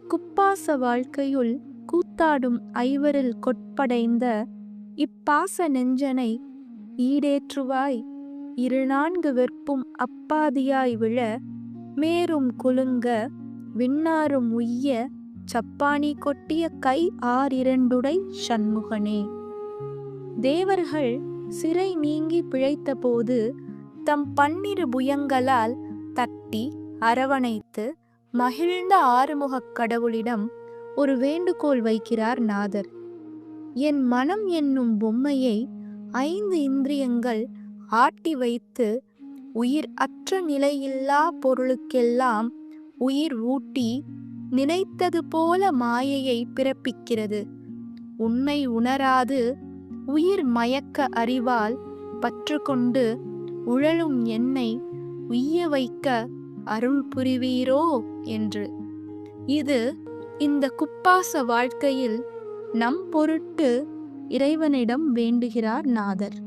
குப்பாச வாழ்க்கையுள் கூத்தாடும் ஐவரில் கொட்படைந்த இப்பாச நெஞ்சனை ஈடேற்றுவாய். இருநான்கு வெற்பும் அப்பாதியாய் விழ மேரும் குலுங்க விண்ணாரும் உய்ய சப்பாணி கொட்டிய கை ஆறிரண்டுடை சண்முகனே. தேவர்கள் சிறை நீங்கி பிழைத்தபோது தம் 12 புயங்களால் தட்டி அரவணைத்து மகிழ்ந்த ஆறுமுகக் கடவுளிடம் ஒரு வேண்டுகோள் வைக்கிறார் நாதர். என் மனம் என்னும் பொம்மையை 5 இந்திரியங்கள் ஆட்டி வைத்து உயிர் அற்ற நிலையில்லா பொருளுக்கெல்லாம் உயிர் ஊட்டி நினைத்தது போல மாயையை பிறப்பிக்கிறது. உண்மை உணராது உயிர் மயக்க அறிவால் பற்று கொண்டு உழலும் என்னை உய்ய வைக்க அருள் புரிவீரோ என்று. இது இந்த குப்பாச வாழ்க்கையில் நம் பொருட்டு இறைவனிடம் வேண்டுகிறார் நாதர்.